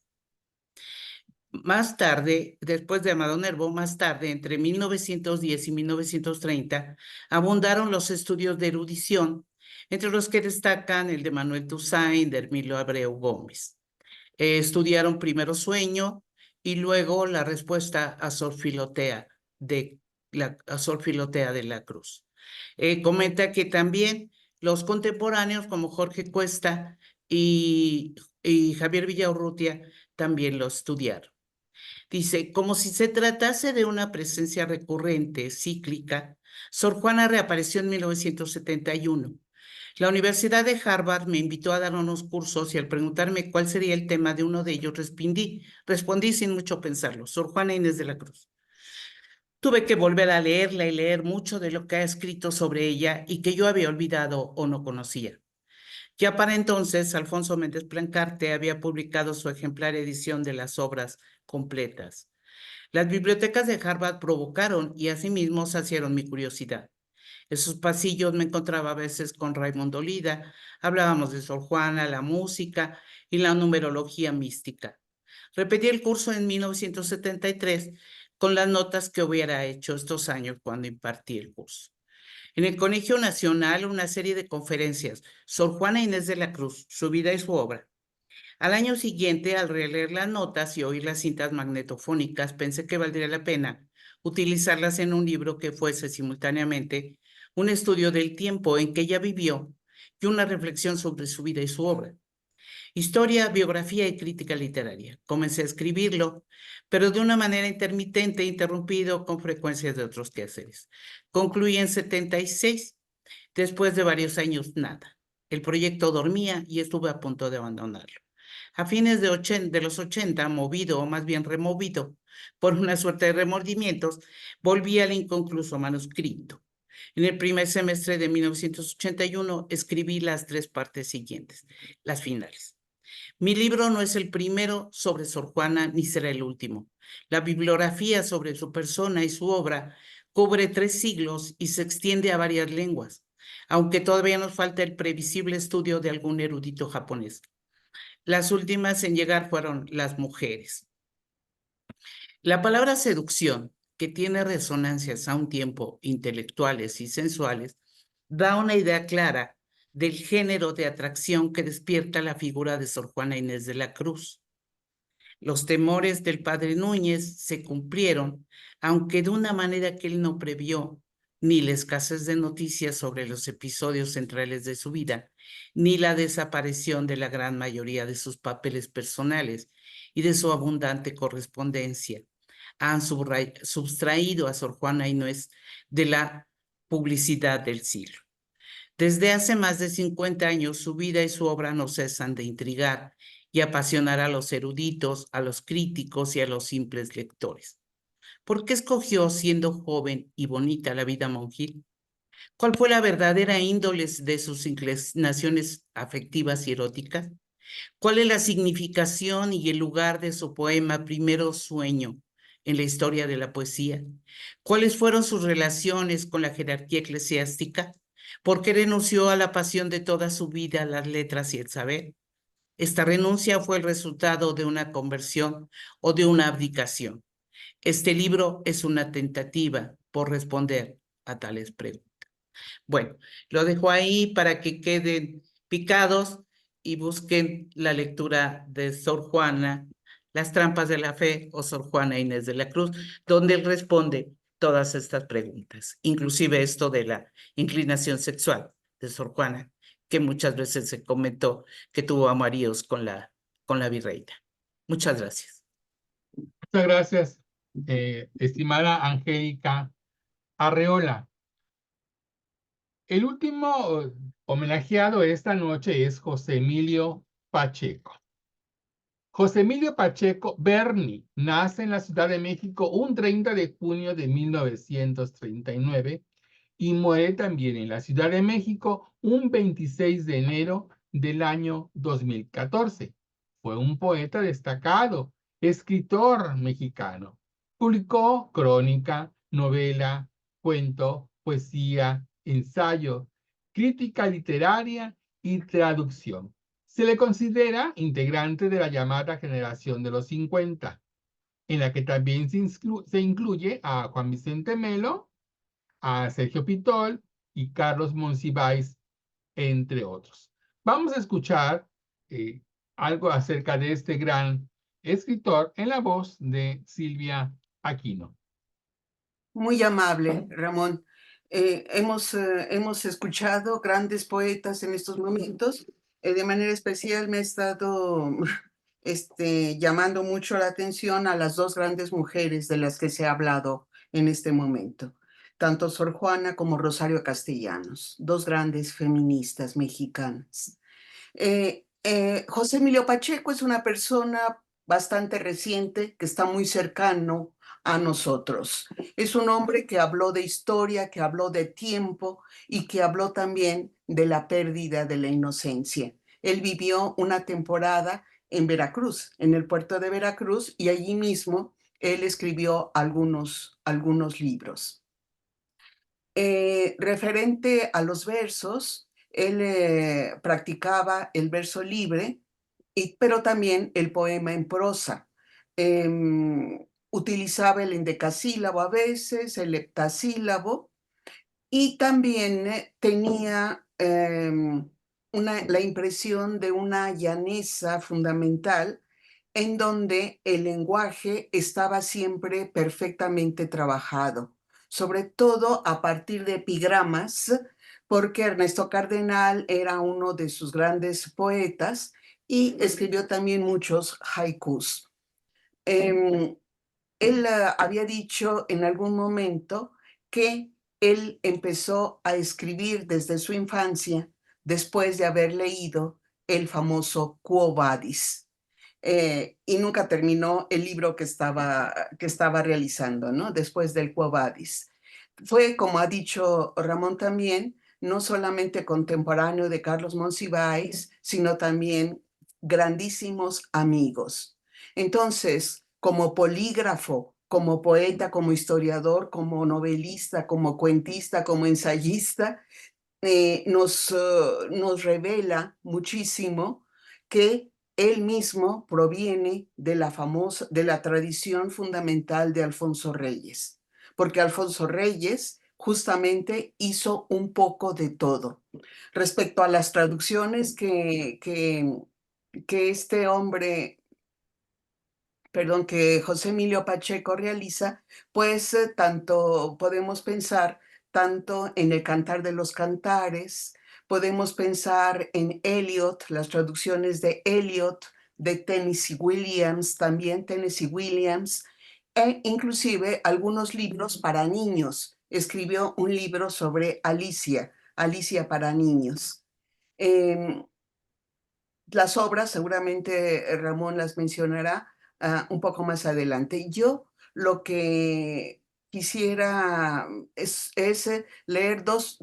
Más tarde, después de Amado Nervo, más tarde, entre 1910 y 1930, abundaron los estudios de erudición, entre los que destacan el de Manuel Toussaint, de Hermilio Abreu Gómez. Estudiaron primero Sueño y luego la respuesta a Sor Filotea de la Cruz. Comenta que también los contemporáneos como Jorge Cuesta y Javier Villaurrutia también lo estudiaron. Dice, como si se tratase de una presencia recurrente, cíclica, Sor Juana reapareció en 1971. La Universidad de Harvard me invitó a dar unos cursos y al preguntarme cuál sería el tema de uno de ellos, respondí sin mucho pensarlo, Sor Juana Inés de la Cruz. Tuve que volver a leerla y leer mucho de lo que ha escrito sobre ella y que yo había olvidado o no conocía. Ya para entonces, Alfonso Méndez Plancarte había publicado su ejemplar edición de las obras completas. Las bibliotecas de Harvard provocaron y asimismo saciaron mi curiosidad. En sus pasillos me encontraba a veces con Raimundo Lida, hablábamos de Sor Juana, la música y la numerología mística. Repetí el curso en 1973 con las notas que hubiera hecho estos años cuando impartí el curso. En el Colegio Nacional, una serie de conferencias, Sor Juana Inés de la Cruz, su vida y su obra. Al año siguiente, al releer las notas y oír las cintas magnetofónicas, pensé que valdría la pena utilizarlas en un libro que fuese simultáneamente un estudio del tiempo en que ella vivió y una reflexión sobre su vida y su obra. Historia, biografía y crítica literaria. Comencé a escribirlo, pero de una manera intermitente, interrumpido con frecuencias de otros quehaceres. Concluí en 76, después de varios años nada. El proyecto dormía y estuve a punto de abandonarlo. A fines de los 80, movido o más bien removido por una suerte de remordimientos, volví al inconcluso manuscrito. En el primer semestre de 1981 escribí las 3 partes siguientes, las finales. Mi libro no es el primero sobre Sor Juana ni será el último. La bibliografía sobre su persona y su obra cubre 3 siglos y se extiende a varias lenguas, aunque todavía nos falta el previsible estudio de algún erudito japonés. Las últimas en llegar fueron las mujeres. La palabra seducción, que tiene resonancias a un tiempo intelectuales y sensuales, da una idea clara del género de atracción que despierta la figura de Sor Juana Inés de la Cruz. Los temores del padre Núñez se cumplieron, aunque de una manera que él no previó, ni la escasez de noticias sobre los episodios centrales de su vida, ni la desaparición de la gran mayoría de sus papeles personales y de su abundante correspondencia han sustraído a Sor Juana Inés de la publicidad del siglo. Desde hace más de 50 años, su vida y su obra no cesan de intrigar y apasionar a los eruditos, a los críticos y a los simples lectores. ¿Por qué escogió, siendo joven y bonita, la vida monjil? ¿Cuál fue la verdadera índole de sus inclinaciones afectivas y eróticas? ¿Cuál es la significación y el lugar de su poema Primero Sueño en la historia de la poesía? ¿Cuáles fueron sus relaciones con la jerarquía eclesiástica? ¿Por qué renunció a la pasión de toda su vida, las letras y el saber? Esta renuncia fue el resultado de una conversión o de una abdicación. Este libro es una tentativa por responder a tales preguntas. Bueno, lo dejo ahí para que queden picados y busquen la lectura de Sor Juana, Las trampas de la fe o Sor Juana Inés de la Cruz, donde él responde todas estas preguntas, inclusive esto de la inclinación sexual de Sor Juana, que muchas veces se comentó que tuvo amoríos con la virreina. Muchas gracias. Muchas gracias, estimada Angélica Arreola. El último homenajeado esta noche es José Emilio Pacheco. José Emilio Pacheco Berni nace en la Ciudad de México un 30 de junio de 1939 y muere también en la Ciudad de México un 26 de enero del año 2014. Fue un poeta destacado, escritor mexicano. Publicó crónica, novela, cuento, poesía, ensayo, crítica literaria y traducción. Se le considera integrante de la llamada generación de los 50, en la que también se incluye a Juan Vicente Melo, a Sergio Pitol y Carlos Monsiváis, entre otros. Vamos a escuchar algo acerca de este gran escritor en la voz de Silvia Aquino. Muy amable, Ramón. Hemos escuchado grandes poetas en estos momentos. De manera especial me he estado llamando mucho la atención a las 2 grandes mujeres de las que se ha hablado en este momento, tanto Sor Juana como Rosario Castellanos, 2 grandes feministas mexicanas. José Emilio Pacheco es una persona bastante reciente que está muy cercano a nosotros. Es un hombre que habló de historia, que habló de tiempo y que habló también de la pérdida de la inocencia. Él vivió una temporada en Veracruz, en el puerto de Veracruz, y allí mismo él escribió algunos libros. Referente a los versos, él practicaba el verso libre, pero también el poema en prosa. Utilizaba el endecasílabo a veces, el heptasílabo, y también tenía la impresión de una llaneza fundamental en donde el lenguaje estaba siempre perfectamente trabajado, sobre todo a partir de epigramas, porque Ernesto Cardenal era uno de sus grandes poetas y escribió también muchos haikus. Él había dicho en algún momento que él empezó a escribir desde su infancia después de haber leído el famoso Quo Vadis. Y nunca terminó el libro que estaba realizando, ¿no? Después del Quo Vadis. Fue, como ha dicho Ramón también, no solamente contemporáneo de Carlos Monsiváis, sino también grandísimos amigos. Entonces, como polígrafo, como poeta, como historiador, como novelista, como cuentista, como ensayista, nos revela muchísimo que él mismo proviene de la tradición fundamental de Alfonso Reyes, porque Alfonso Reyes justamente hizo un poco de todo. Respecto a las traducciones que este hombre, perdón, que José Emilio Pacheco realiza, pues tanto podemos pensar tanto en el Cantar de los Cantares, podemos pensar en Eliot, las traducciones de Eliot, de Tennessee Williams, también Tennessee Williams, e inclusive algunos libros para niños. Escribió un libro sobre Alicia, Alicia para niños. Las obras, seguramente Ramón las mencionará un poco más adelante. Yo lo que quisiera es leer dos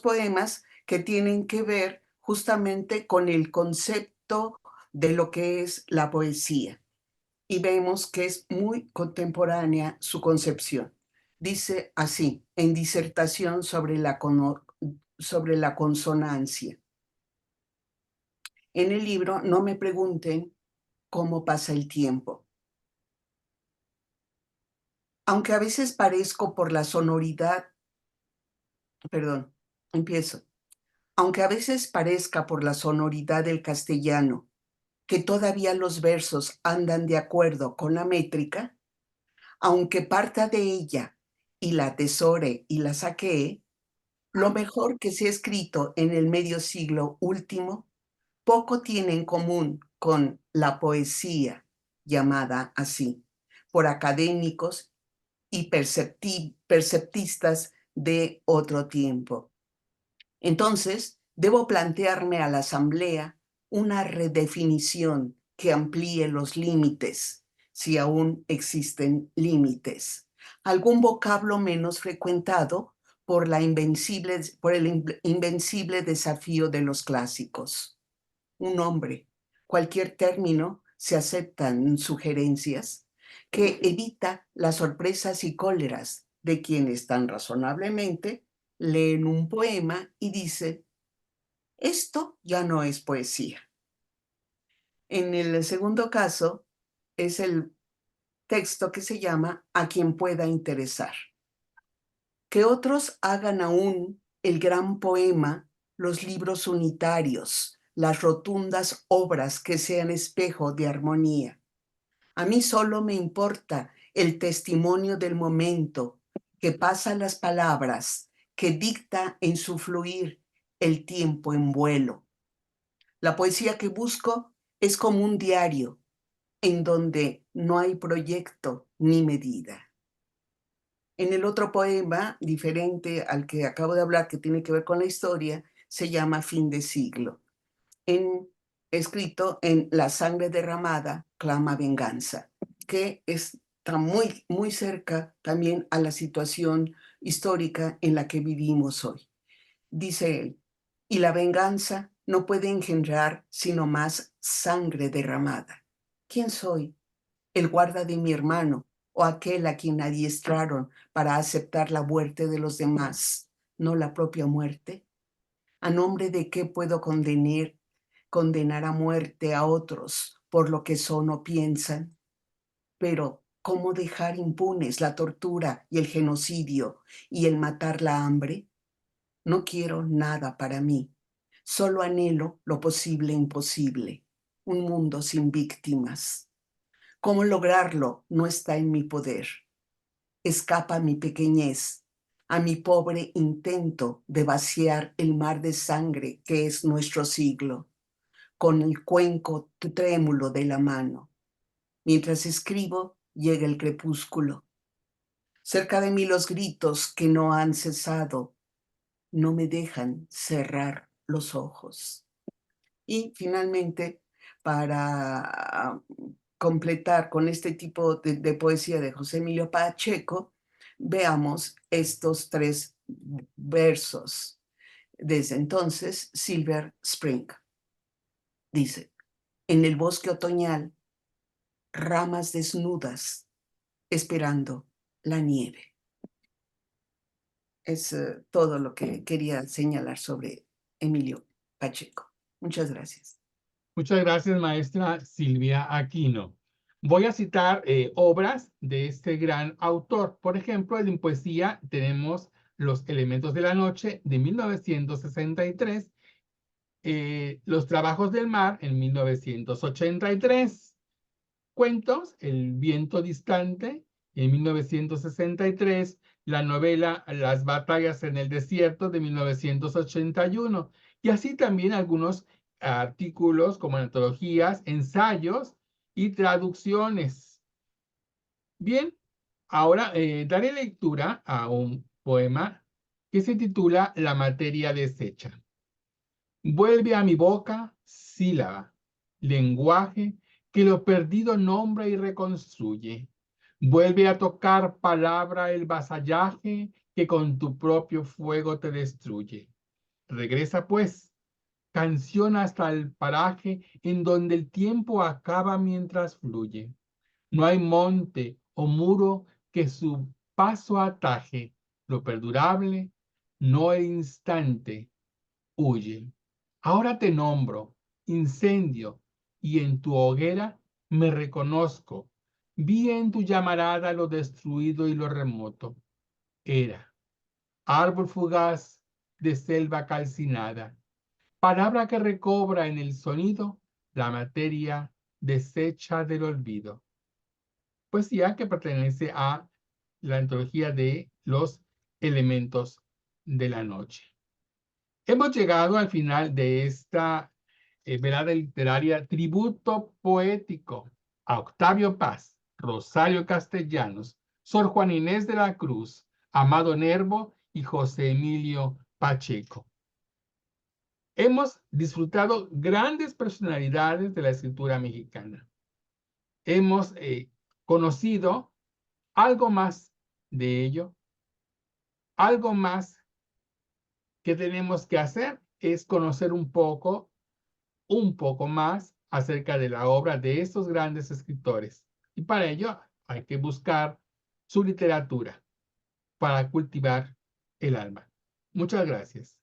poemas que tienen que ver justamente con el concepto de lo que es la poesía. Y vemos que es muy contemporánea su concepción. Dice así, en disertación sobre la consonancia. En el libro no me pregunten cómo pasa el tiempo. Aunque a veces parezco por la sonoridad, perdón, empiezo. Aunque a veces parezca por la sonoridad del castellano que todavía los versos andan de acuerdo con la métrica, aunque parta de ella y la atesore y la saquee, lo mejor que se ha escrito en el medio siglo último poco tiene en común con la poesía, llamada así, por académicos y perceptistas de otro tiempo. Entonces, debo plantearme a la Asamblea una redefinición que amplíe los límites, si aún existen límites. Algún vocablo menos frecuentado por el invencible desafío de los clásicos. Un nombre, cualquier término, se aceptan sugerencias que evita las sorpresas y cóleras de quienes tan razonablemente leen un poema y dicen, esto ya no es poesía. En el segundo caso es el texto que se llama A quien pueda interesar. Que otros hagan aún el gran poema, los libros unitarios, las rotundas obras que sean espejo de armonía. A mí solo me importa el testimonio del momento que pasa las palabras, que dicta en su fluir el tiempo en vuelo. La poesía que busco es como un diario en donde no hay proyecto ni medida. En el otro poema, diferente al que acabo de hablar, que tiene que ver con la historia, se llama Fin de siglo. Escrito en La sangre derramada clama venganza, que está muy, muy cerca también a la situación histórica en la que vivimos hoy. Dice él, y la venganza no puede engendrar sino más sangre derramada. ¿Quién soy? ¿El guarda de mi hermano o aquel a quien adiestraron para aceptar la muerte de los demás, no la propia muerte? ¿A nombre de qué puedo condenar a muerte a otros por lo que son o piensan? Pero, ¿cómo dejar impunes la tortura y el genocidio y el matar la hambre? No quiero nada para mí. Solo anhelo lo posible imposible, un mundo sin víctimas. ¿Cómo lograrlo? No está en mi poder. Escapa a mi pequeñez, a mi pobre intento de vaciar el mar de sangre que es nuestro siglo, con el cuenco trémulo de la mano. Mientras escribo, llega el crepúsculo. Cerca de mí los gritos que no han cesado no me dejan cerrar los ojos. Y finalmente, para completar con este tipo de poesía de José Emilio Pacheco, veamos estos 3 versos. Desde entonces, Silver Spring. Dice, en el bosque otoñal, ramas desnudas, esperando la nieve. Es todo lo que quería señalar sobre Emilio Pacheco. Muchas gracias. Muchas gracias, maestra Silvia Aquino. Voy a citar obras de este gran autor. Por ejemplo, en poesía tenemos Los elementos de la noche de 1963, Los trabajos del mar en 1983, cuentos, El viento distante en 1963, la novela Las batallas en el desierto de 1981, y así también algunos artículos como antologías, ensayos y traducciones. Bien, ahora daré lectura a un poema que se titula La materia deshecha. Vuelve a mi boca sílaba, lenguaje que lo perdido nombra y reconstruye. Vuelve a tocar palabra el vasallaje que con tu propio fuego te destruye. Regresa pues, canción hasta el paraje en donde el tiempo acaba mientras fluye. No hay monte o muro que su paso ataje. Lo perdurable, no el instante, huye. Ahora te nombro, incendio, y en tu hoguera me reconozco. Vi en tu llamarada lo destruido y lo remoto. Era árbol fugaz de selva calcinada, palabra que recobra en el sonido la materia deshecha del olvido. Poesía que pertenece a la antología de Los elementos de la noche. Hemos llegado al final de esta velada literaria Tributo Poético a Octavio Paz, Rosario Castellanos, Sor Juana Inés de la Cruz, Amado Nervo y José Emilio Pacheco. Hemos disfrutado grandes personalidades de la escritura mexicana. Hemos conocido algo más de ello, algo más que tenemos que hacer es conocer un poco más acerca de la obra de estos grandes escritores. Y para ello hay que buscar su literatura para cultivar el alma. Muchas gracias.